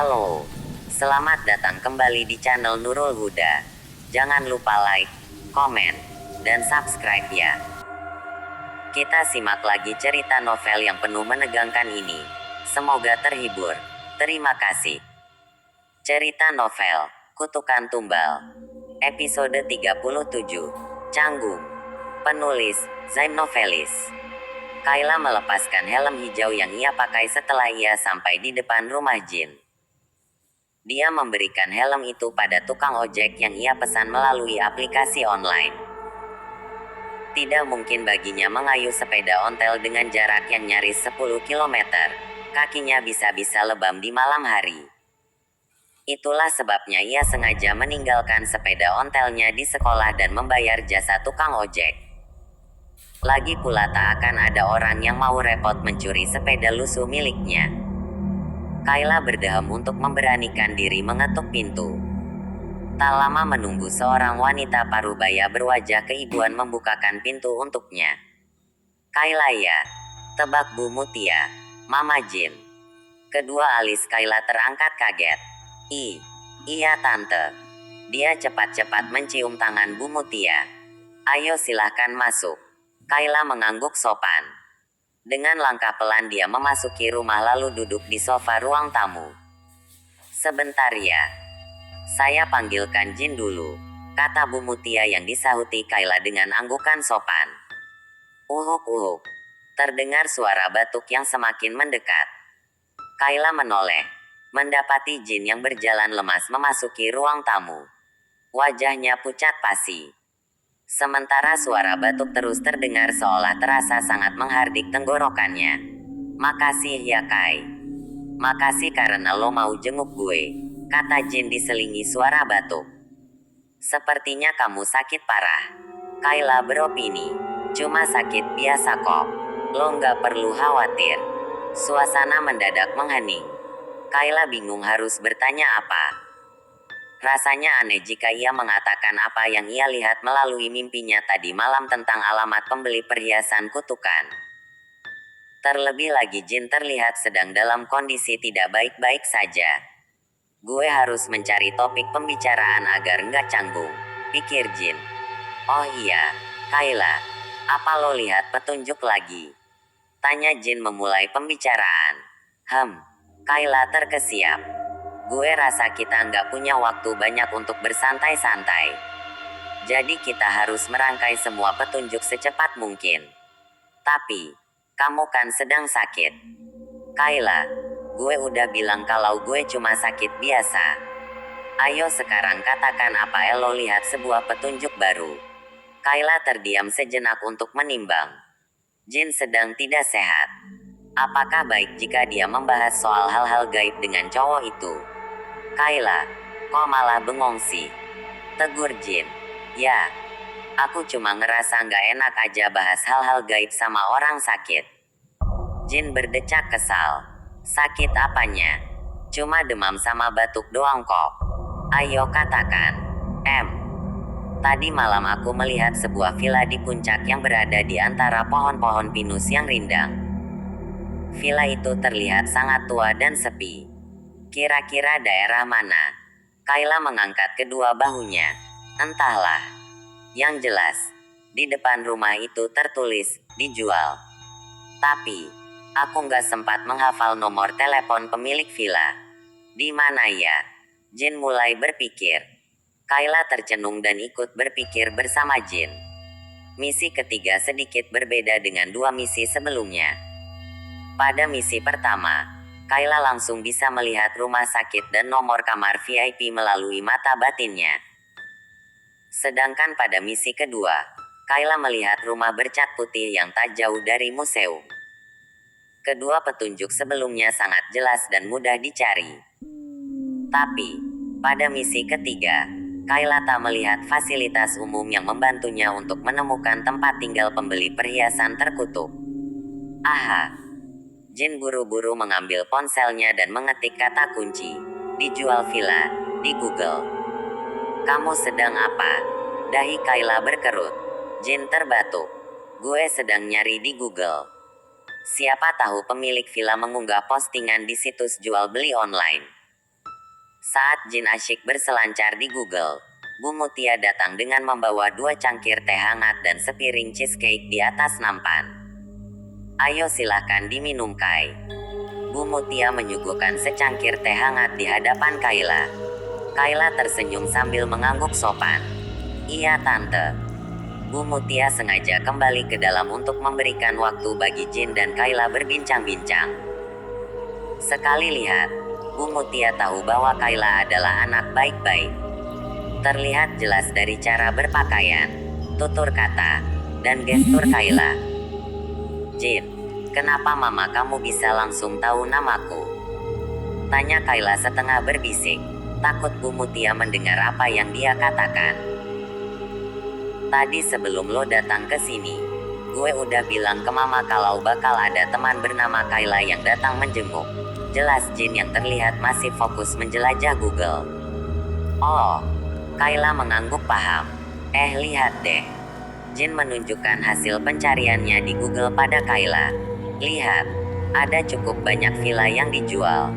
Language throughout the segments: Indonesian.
Halo, selamat datang kembali di channel Nurul Huda. Jangan lupa like, komen, dan subscribe ya. Kita simak lagi cerita novel yang penuh menegangkan ini. Semoga terhibur. Terima kasih. Cerita novel, Kutukan Tumbal. Episode 37. Canggung. Penulis, Zain Novelis. Kayla melepaskan helm hijau yang ia pakai setelah ia sampai di depan rumah Jin. Dia memberikan helm itu pada tukang ojek yang ia pesan melalui aplikasi online. Tidak mungkin baginya mengayuh sepeda ontel dengan jarak yang nyaris 10 km. Kakinya bisa-bisa lebam di malam hari. Itulah sebabnya ia sengaja meninggalkan sepeda ontelnya di sekolah dan membayar jasa tukang ojek. Lagi pula tak akan ada orang yang mau repot mencuri sepeda lusuh miliknya. Kayla berdehem untuk memberanikan diri mengetuk pintu. Tak lama menunggu seorang wanita parubaya berwajah keibuan membukakan pintu untuknya. Kayla ya, tebak Bu Mutia, Mama Jin. Kedua alis Kayla terangkat kaget. Iya tante. Dia cepat-cepat mencium tangan Bu Mutia. Ayo silahkan masuk. Kayla mengangguk sopan. Dengan langkah pelan dia memasuki rumah lalu duduk di sofa ruang tamu. Sebentar ya. Saya panggilkan Jin dulu, kata Bu Mutia yang disahuti Kayla dengan anggukan sopan. Uhuk. Terdengar suara batuk yang semakin mendekat. Kayla menoleh, mendapati Jin yang berjalan lemas memasuki ruang tamu. Wajahnya pucat pasi. Sementara suara batuk terus terdengar seolah terasa sangat menghardik tenggorokannya. Makasih ya Kai. Makasih karena lo mau jenguk gue, kata Jin diselingi suara batuk. Sepertinya kamu sakit parah. Kayla beropini. Cuma sakit biasa kok. Lo nggak perlu khawatir. Suasana mendadak menghening. Kayla bingung harus bertanya apa. Rasanya aneh jika ia mengatakan apa yang ia lihat melalui mimpinya tadi malam tentang alamat pembeli perhiasan kutukan. Terlebih lagi Jin terlihat sedang dalam kondisi tidak baik-baik saja. Gue harus mencari topik pembicaraan agar nggak canggung, pikir Jin. Oh iya, Kayla, apa lo lihat petunjuk lagi? Tanya Jin memulai pembicaraan. Kayla terkesiap. Gue rasa kita nggak punya waktu banyak untuk bersantai-santai. Jadi kita harus merangkai semua petunjuk secepat mungkin. Tapi, kamu kan sedang sakit. Kayla, gue udah bilang kalau gue cuma sakit biasa. Ayo sekarang katakan apa lo lihat sebuah petunjuk baru. Kayla terdiam sejenak untuk menimbang. Jin sedang tidak sehat. Apakah baik jika dia membahas soal hal-hal gaib dengan cowok itu? Kayla, kok malah bengong sih? Tegur Jin. Ya, aku cuma ngerasa nggak enak aja bahas hal-hal gaib sama orang sakit. Jin berdecak kesal. Sakit apanya? Cuma demam sama batuk doang kok. Ayo katakan. Tadi malam aku melihat sebuah villa di puncak yang berada di antara pohon-pohon pinus yang rindang. Villa itu terlihat sangat tua dan sepi. Kira-kira daerah mana? Kayla mengangkat kedua bahunya. Entahlah. Yang jelas, di depan rumah itu tertulis, dijual. Tapi, aku nggak sempat menghafal nomor telepon pemilik villa. Di mana ya? Jin mulai berpikir. Kayla tercenung dan ikut berpikir bersama Jin. Misi ketiga sedikit berbeda dengan dua misi sebelumnya. Pada misi pertama, Kayla langsung bisa melihat rumah sakit dan nomor kamar VIP melalui mata batinnya. Sedangkan pada misi kedua, Kayla melihat rumah bercat putih yang tak jauh dari museum. Kedua petunjuk sebelumnya sangat jelas dan mudah dicari. Tapi, pada misi ketiga, Kayla tak melihat fasilitas umum yang membantunya untuk menemukan tempat tinggal pembeli perhiasan terkutuk. Aha! Jin buru-buru mengambil ponselnya dan mengetik kata kunci, dijual villa, di Google. Kamu sedang apa? Dahi Kayla berkerut. Jin terbatuk. Gue sedang nyari di Google. Siapa tahu pemilik villa mengunggah postingan di situs jual beli online. Saat Jin asyik berselancar di Google, Bu Mutia datang dengan membawa 2 cangkir teh hangat dan sepiring cheesecake di atas nampan. Ayo silahkan diminum Kai. Bu Mutia menyuguhkan secangkir teh hangat di hadapan Kayla. Kayla tersenyum sambil mengangguk sopan. Iya tante. Bu Mutia sengaja kembali ke dalam untuk memberikan waktu bagi Jin dan Kayla berbincang-bincang. Sekali lihat, Bu Mutia tahu bahwa Kayla adalah anak baik-baik. Terlihat jelas dari cara berpakaian, tutur kata, dan gestur Kayla. Jin, kenapa mama kamu bisa langsung tahu namaku? Tanya Kayla setengah berbisik, takut Bu Mutia mendengar apa yang dia katakan. Tadi sebelum lo datang ke sini, gue udah bilang ke mama kalau bakal ada teman bernama Kayla yang datang menjenguk. Jelas Jin yang terlihat masih fokus menjelajah Google. Oh, Kayla mengangguk paham. Lihat deh. Jin menunjukkan hasil pencariannya di Google pada Kayla. Lihat, ada cukup banyak villa yang dijual.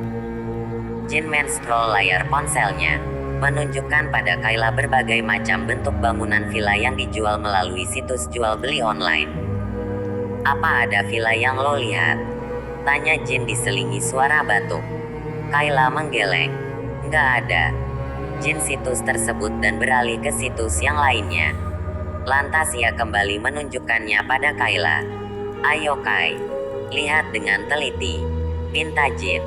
Jin men-scroll layar ponselnya, menunjukkan pada Kayla berbagai macam bentuk bangunan villa yang dijual melalui situs jual beli online. Apa ada villa yang lo lihat? Tanya Jin diselingi suara batuk. Kayla menggeleng. Nggak ada. Jin situs tersebut dan beralih ke situs yang lainnya. Lantas ia kembali menunjukkannya pada Kayla. Ayo Kai, lihat dengan teliti, pinta Jin.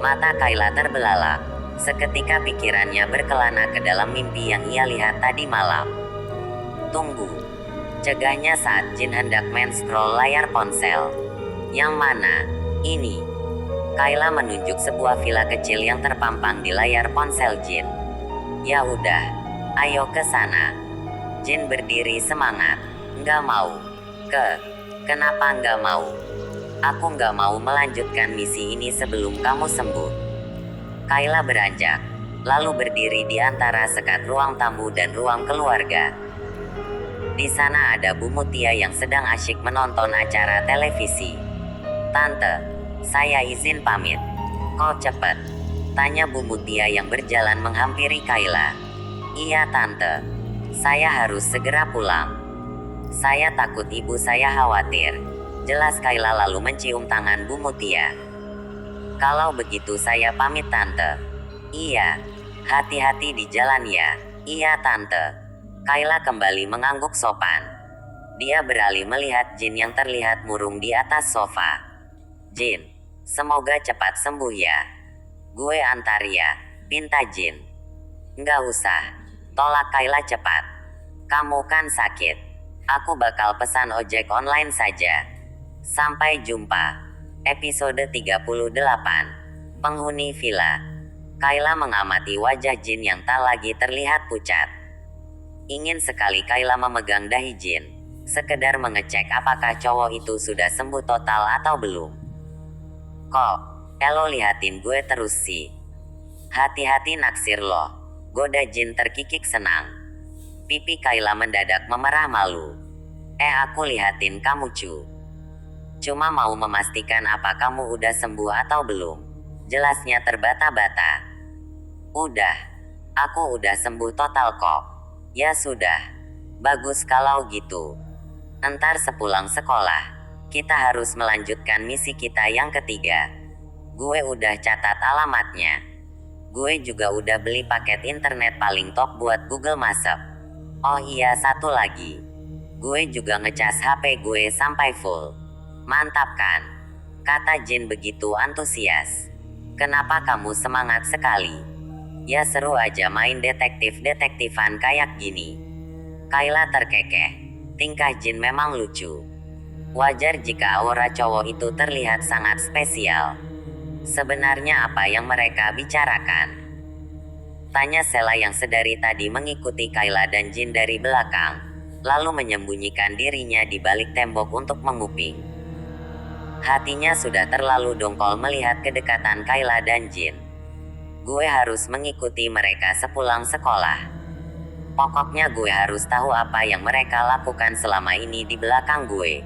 Mata Kayla terbelalak. Seketika pikirannya berkelana ke dalam mimpi yang ia lihat tadi malam. Tunggu, cegahnya saat Jin hendak men-scroll layar ponsel. Yang mana? Ini. Kayla menunjuk sebuah villa kecil yang terpampang di layar ponsel Jin. Ya udah, ayo ke sana. Jin berdiri semangat. Nggak mau. Kenapa nggak mau? Aku nggak mau melanjutkan misi ini sebelum kamu sembuh. Kayla beranjak, lalu berdiri di antara sekat ruang tamu dan ruang keluarga. Di sana ada Bu Mutia yang sedang asyik menonton acara televisi. Tante, saya izin pamit. Kok cepet? Tanya Bu Mutia yang berjalan menghampiri Kayla. Iya tante, saya harus segera pulang. Saya takut ibu saya khawatir. Jelas Kayla lalu mencium tangan Bu Mutia. Kalau begitu saya pamit tante. Iya, hati-hati di jalan ya. Iya tante. Kayla kembali mengangguk sopan. Dia beralih melihat Jin yang terlihat murung di atas sofa. Jin, semoga cepat sembuh ya. Gue antar ya, pinta Jin. Nggak usah, tolak Kayla cepat. Kamu kan sakit. Aku bakal pesan ojek online saja. Sampai jumpa. Episode 38. Penghuni Villa. Kayla mengamati wajah Jin yang tak lagi terlihat pucat. Ingin sekali Kayla memegang dahi Jin, sekedar mengecek apakah cowok itu sudah sembuh total atau belum. Kok, elo liatin gue terus sih. Hati-hati naksir lo. Goda Jin terkikik senang. Pipi Kayla mendadak memerah malu. Aku liatin kamu cu. Cuma mau memastikan apa kamu udah sembuh atau belum. Jelasnya terbata-bata. Udah. Aku udah sembuh total kok. Ya sudah. Bagus kalau gitu. Entar sepulang sekolah, kita harus melanjutkan misi kita yang ketiga. Gue udah catat alamatnya. Gue juga udah beli paket internet paling top buat Google Maps. Oh iya satu lagi. Gue juga ngecas HP gue sampai full. Mantap kan? Kata Jin begitu antusias. Kenapa kamu semangat sekali? Ya seru aja main detektif-detektifan kayak gini. Kayla terkekeh. Tingkah Jin memang lucu. Wajar jika aura cowok itu terlihat sangat spesial. Sebenarnya apa yang mereka bicarakan? Tanya Sela yang sedari tadi mengikuti Kayla dan Jin dari belakang, lalu menyembunyikan dirinya di balik tembok untuk menguping. Hatinya sudah terlalu dongkol melihat kedekatan Kayla dan Jin. Gue harus mengikuti mereka sepulang sekolah. Pokoknya gue harus tahu apa yang mereka lakukan selama ini di belakang gue.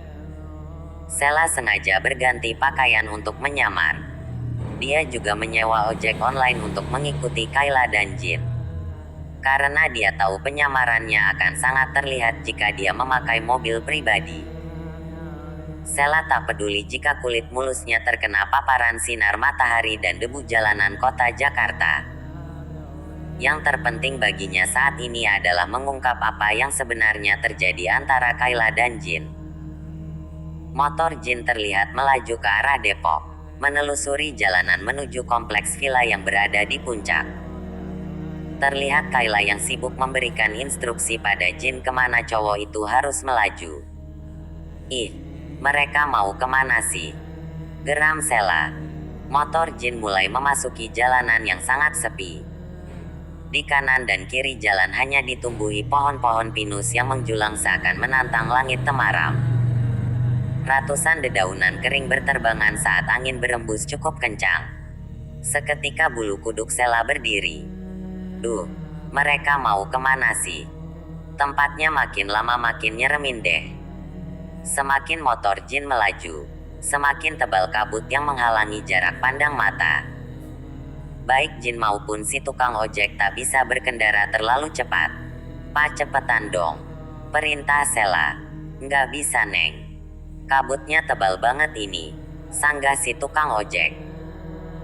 Sela sengaja berganti pakaian untuk menyamar. Dia juga menyewa ojek online untuk mengikuti Kayla dan Jin. Karena dia tahu penyamarannya akan sangat terlihat jika dia memakai mobil pribadi. Sheila tak peduli jika kulit mulusnya terkena paparan sinar matahari dan debu jalanan kota Jakarta. Yang terpenting baginya saat ini adalah mengungkap apa yang sebenarnya terjadi antara Kayla dan Jin. Motor Jin terlihat melaju ke arah Depok, menelusuri jalanan menuju kompleks villa yang berada di puncak. Terlihat Kayla yang sibuk memberikan instruksi pada Jin kemana cowok itu harus melaju. Ih, mereka mau kemana sih? Geram Sheila. Motor Jin mulai memasuki jalanan yang sangat sepi. Di kanan dan kiri jalan hanya ditumbuhi pohon-pohon pinus yang menjulang seakan menantang langit temaram. Ratusan dedaunan kering berterbangan saat angin berembus cukup kencang. Seketika bulu kuduk Sheila berdiri. Duh, mereka mau kemana sih? Tempatnya makin lama makin nyeremin deh. Semakin motor Jin melaju, semakin tebal kabut yang menghalangi jarak pandang mata. Baik Jin maupun si tukang ojek tak bisa berkendara terlalu cepat. "Pak, cepetan dong," perintah Sheila. "Nggak bisa, Neng. Kabutnya tebal banget ini," sanggah si tukang ojek.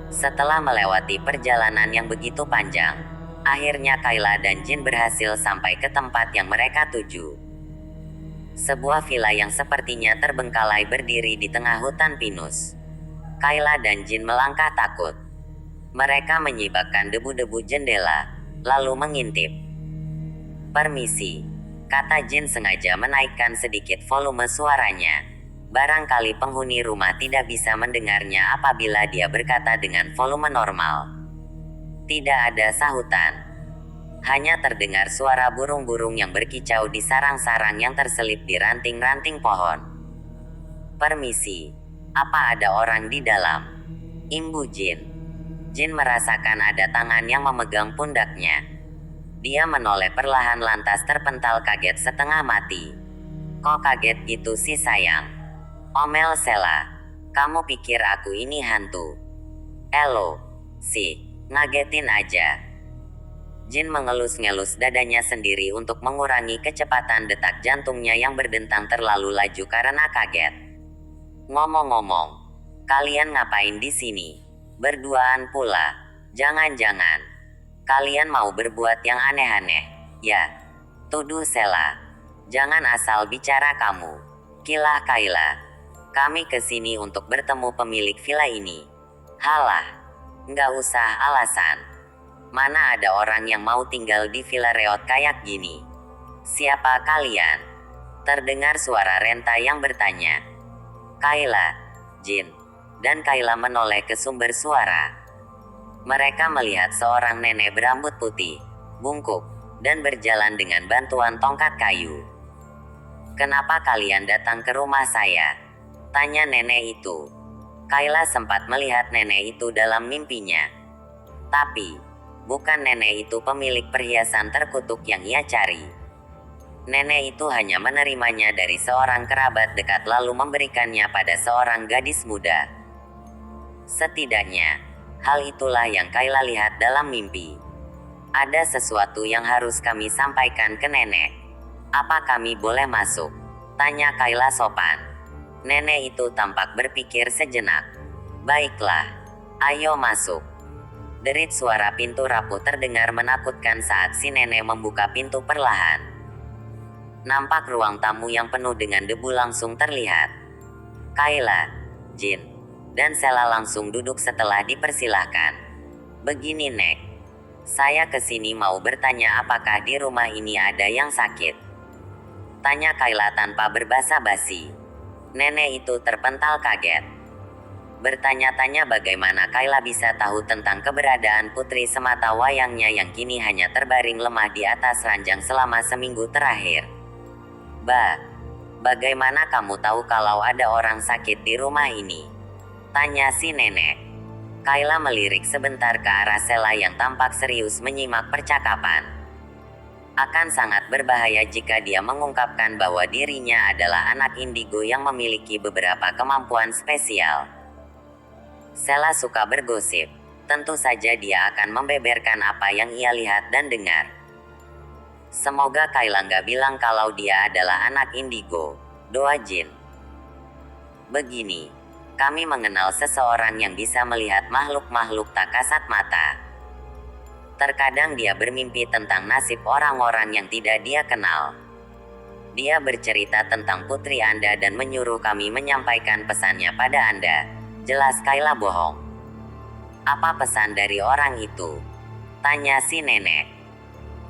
Setelah melewati perjalanan yang begitu panjang, akhirnya Kayla dan Jin berhasil sampai ke tempat yang mereka tuju. Sebuah villa yang sepertinya terbengkalai berdiri di tengah hutan pinus. Kayla dan Jin melangkah takut. Mereka menyibakkan debu-debu jendela, lalu mengintip. "Permisi," kata Jin sengaja menaikkan sedikit volume suaranya. Barangkali penghuni rumah tidak bisa mendengarnya apabila dia berkata dengan volume normal. Tidak ada sahutan. Hanya terdengar suara burung-burung yang berkicau di sarang-sarang yang terselip di ranting-ranting pohon. "Permisi, apa ada orang di dalam?" imbu Jin. Jin merasakan ada tangan yang memegang pundaknya. Dia menoleh perlahan lantas terpental kaget setengah mati. "Kok kaget gitu sih sayang?" omel Sheila. "Kamu pikir aku ini hantu? Elo, sih. Ngagetin aja." Jin mengelus-ngelus dadanya sendiri untuk mengurangi kecepatan detak jantungnya yang berdentang terlalu laju karena kaget. "Ngomong-ngomong, kalian ngapain di sini? Berduaan pula? Jangan-jangan kalian mau berbuat yang aneh-aneh, ya?" tuduh Sheila. "Jangan asal bicara kamu," kilah Kayla. "Kami kesini untuk bertemu pemilik villa ini." "Halah. Nggak usah alasan. Mana ada orang yang mau tinggal di villa reot kayak gini?" "Siapa kalian?" terdengar suara Renta yang bertanya. "Kayla, Jin, dan Kayla menoleh ke sumber suara. Mereka melihat seorang nenek berambut putih, bungkuk, dan berjalan dengan bantuan tongkat kayu. "Kenapa kalian datang ke rumah saya?" tanya nenek itu. Kayla sempat melihat nenek itu dalam mimpinya. Tapi, bukan nenek itu pemilik perhiasan terkutuk yang ia cari. Nenek itu hanya menerimanya dari seorang kerabat dekat lalu memberikannya pada seorang gadis muda. Setidaknya, hal itulah yang Kayla lihat dalam mimpi. "Ada sesuatu yang harus kami sampaikan ke nenek. Apa kami boleh masuk?" tanya Kayla sopan. Nenek itu tampak berpikir sejenak. "Baiklah, ayo masuk." Derit suara pintu rapuh terdengar menakutkan saat si nenek membuka pintu perlahan. Nampak ruang tamu yang penuh dengan debu langsung terlihat. Kayla, Jin, dan Sheila langsung duduk setelah dipersilahkan. "Begini Nek, saya kesini mau bertanya apakah di rumah ini ada yang sakit?" tanya Kayla tanpa berbasa-basi. Nenek itu terpental kaget. Bertanya-tanya bagaimana Kayla bisa tahu tentang keberadaan putri semata wayangnya yang kini hanya terbaring lemah di atas ranjang selama seminggu terakhir. Bagaimana kamu tahu kalau ada orang sakit di rumah ini?" tanya si nenek. Kayla melirik sebentar ke arah Sheila yang tampak serius menyimak percakapan. Akan sangat berbahaya jika dia mengungkapkan bahwa dirinya adalah anak indigo yang memiliki beberapa kemampuan spesial. Sela suka bergosip. Tentu saja dia akan membeberkan apa yang ia lihat dan dengar. Semoga Kayla nggak bilang kalau dia adalah anak indigo. Doa Jin. Begini, kami mengenal seseorang yang bisa melihat makhluk-makhluk tak kasat mata. Terkadang dia bermimpi tentang nasib orang-orang yang tidak dia kenal. Dia bercerita tentang putri Anda dan menyuruh kami menyampaikan pesannya pada Anda. Jelas Kayla bohong. Apa pesan dari orang itu? Tanya si nenek.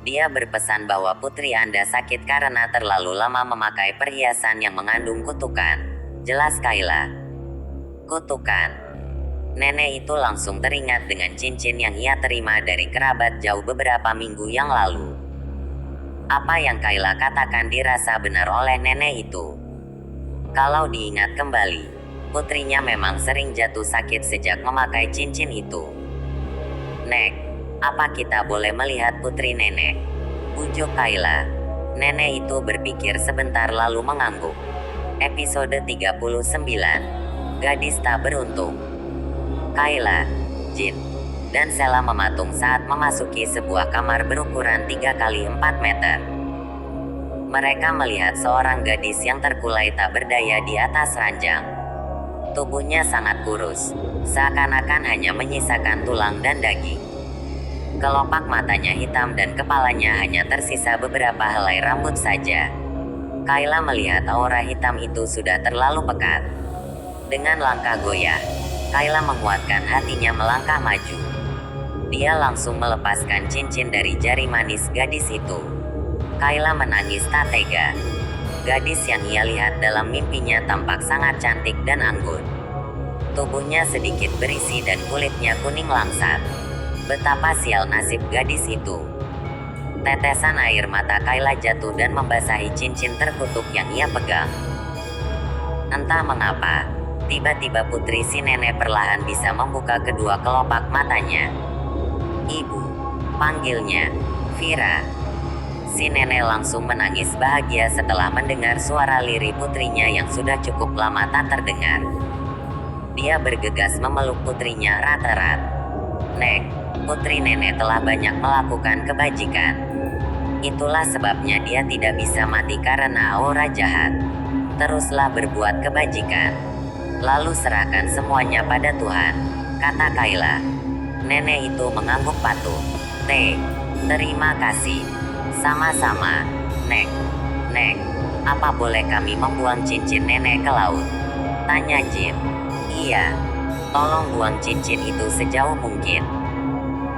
Dia berpesan bahwa putri Anda sakit karena terlalu lama memakai perhiasan yang mengandung kutukan. Jelas Kayla. Kutukan. Nenek itu langsung teringat dengan cincin yang ia terima dari kerabat jauh beberapa minggu yang lalu. Apa yang Kayla katakan dirasa benar oleh nenek itu. Kalau diingat kembali, putrinya memang sering jatuh sakit sejak memakai cincin itu. Nek, apa kita boleh melihat putri nenek? Ujuk Kayla. Nenek itu berpikir sebentar lalu mengangguk. Episode 39. Gadis tak beruntung. Kayla, Jin, dan Sela mematung saat memasuki sebuah kamar berukuran 3 kali 4 meter. Mereka melihat seorang gadis yang terkulai tak berdaya di atas ranjang. Tubuhnya sangat kurus, seakan-akan hanya menyisakan tulang dan daging. Kelopak matanya hitam dan kepalanya hanya tersisa beberapa helai rambut saja. Kayla melihat aura hitam itu sudah terlalu pekat. Dengan langkah goyah, Kayla menguatkan hatinya melangkah maju. Dia langsung melepaskan cincin dari jari manis gadis itu. Kayla menangis tak tega. Gadis yang ia lihat dalam mimpinya tampak sangat cantik dan anggun. Tubuhnya sedikit berisi dan kulitnya kuning langsat. Betapa sial nasib gadis itu. Tetesan air mata Kayla jatuh dan membasahi cincin terkutuk yang ia pegang. Entah mengapa, tiba-tiba putri si nenek perlahan bisa membuka kedua kelopak matanya. Ibu, panggilnya, Vira. Si nenek langsung menangis bahagia setelah mendengar suara lirih putrinya yang sudah cukup lama tak terdengar. Dia bergegas memeluk putrinya erat-erat. Nek, putri nenek telah banyak melakukan kebajikan. Itulah sebabnya dia tidak bisa mati karena aura jahat. Teruslah berbuat kebajikan. Lalu serahkan semuanya pada Tuhan, kata Kayla. Nenek itu mengangguk patuh. Terima kasih. Sama-sama, Nek. Nek, apa boleh kami membuang cincin nenek ke laut? Tanya Jin. Iya. Tolong buang cincin itu sejauh mungkin.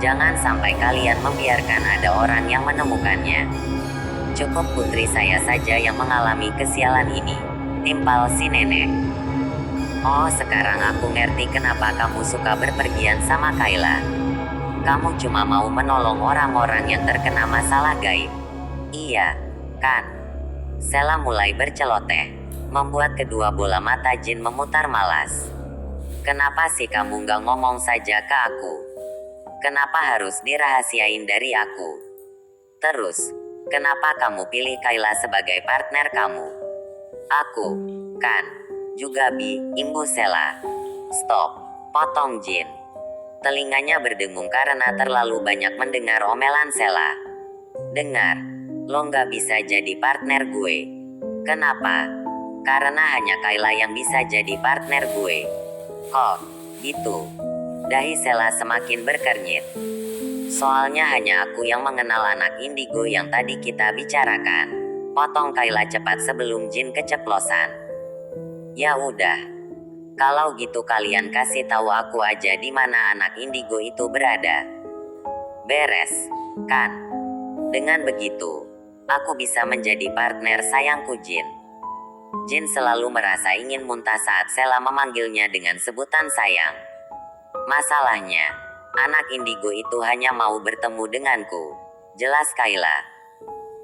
Jangan sampai kalian membiarkan ada orang yang menemukannya. Cukup putri saya saja yang mengalami kesialan ini, timpal si nenek. Oh, sekarang aku ngerti kenapa kamu suka berpergian sama Kayla. Kamu cuma mau menolong orang-orang yang terkena masalah gaib. Iya, kan? Sela mulai berceloteh, membuat kedua bola mata Jin memutar malas. Kenapa sih kamu nggak ngomong saja ke aku? Kenapa harus dirahasiain dari aku? Terus, kenapa kamu pilih Kayla sebagai partner kamu? Aku, kan, juga imbu Sela. Stop, potong Jin. Telinganya berdengung karena terlalu banyak mendengar omelan Sela. Dengar, lo nggak bisa jadi partner gue. Kenapa? Karena hanya Kayla yang bisa jadi partner gue. Kok, gitu? Dahi Sela semakin berkernyit. Soalnya hanya aku yang mengenal anak indigo yang tadi kita bicarakan. Potong Kayla cepat sebelum Jin keceplosan. Ya udah. Kalau gitu kalian kasih tahu aku aja di mana anak indigo itu berada. Beres, kan? Dengan begitu, aku bisa menjadi partner sayangku Jin. Jin selalu merasa ingin muntah saat Sela memanggilnya dengan sebutan sayang. Masalahnya, anak indigo itu hanya mau bertemu denganku. Jelas Kayla.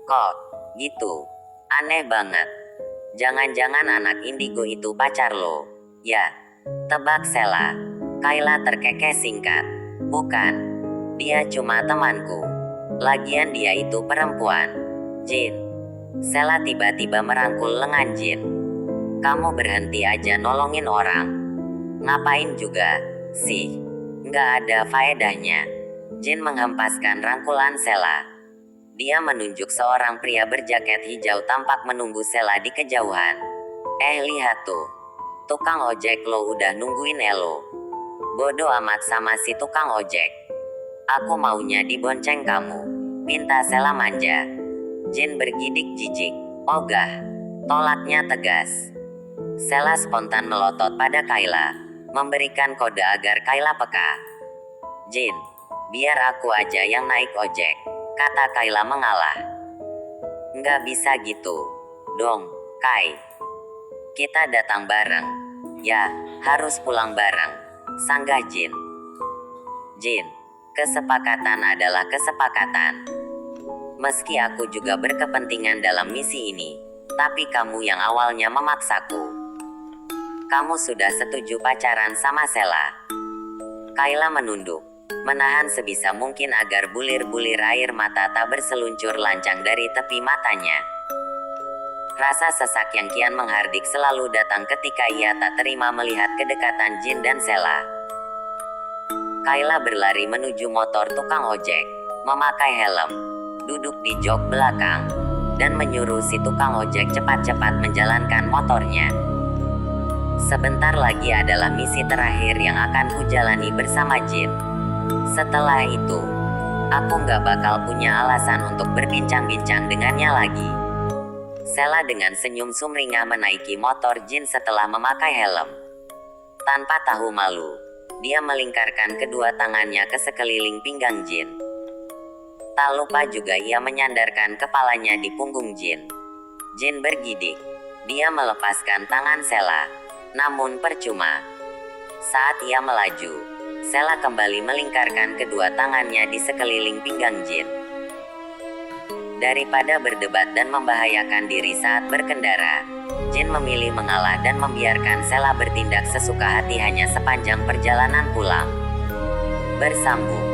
Kok, gitu? Aneh banget. Jangan-jangan anak indigo itu pacar lo. Ya, tebak Sela. Kayla terkekeh singkat. Bukan. Dia cuma temanku. Lagian dia itu perempuan. Jin. Sela tiba-tiba merangkul lengan Jin. Kamu berhenti aja nolongin orang. Ngapain juga? Sih, nggak ada faedahnya. Jin menghempaskan rangkulan Sela. Dia menunjuk seorang pria berjaket hijau tampak menunggu Sela di kejauhan. Lihat tuh. Tukang ojek lo udah nungguin elo. Bodoh amat sama si tukang ojek. Aku maunya dibonceng kamu. Pinta Sela manja. Jin bergidik jijik. Ogah. Tolaknya tegas. Sela spontan melotot pada Kayla, memberikan kode agar Kayla peka. Jin, biar aku aja yang naik ojek, kata Kayla mengalah. Nggak bisa gitu dong, Kai. Kita datang bareng. Ya, harus pulang bareng, sanggah Jin. Jin, kesepakatan adalah kesepakatan. Meski aku juga berkepentingan dalam misi ini, tapi kamu yang awalnya memaksaku. Kamu sudah setuju pacaran sama Sela? Kayla menunduk, menahan sebisa mungkin agar bulir-bulir air mata tak berseluncur lancang dari tepi matanya. Rasa sesak yang kian menghardik selalu datang ketika ia tak terima melihat kedekatan Jin dan Sela. Kayla berlari menuju motor tukang ojek, memakai helm, duduk di jok belakang, dan menyuruh si tukang ojek cepat-cepat menjalankan motornya. Sebentar lagi adalah misi terakhir yang akan kujalani bersama Jin. Setelah itu, aku nggak bakal punya alasan untuk berbincang-bincang dengannya lagi. Sela dengan senyum sumringah menaiki motor Jin setelah memakai helm. Tanpa tahu malu, dia melingkarkan kedua tangannya ke sekeliling pinggang Jin. Tak lupa juga ia menyandarkan kepalanya di punggung Jin. Jin bergidik. Dia melepaskan tangan Sela. Namun percuma. Saat ia melaju, Sela kembali melingkarkan kedua tangannya di sekeliling pinggang Jin. Daripada berdebat dan membahayakan diri saat berkendara, Jin memilih mengalah dan membiarkan Sela bertindak sesuka hati hanya sepanjang perjalanan pulang. Bersambung.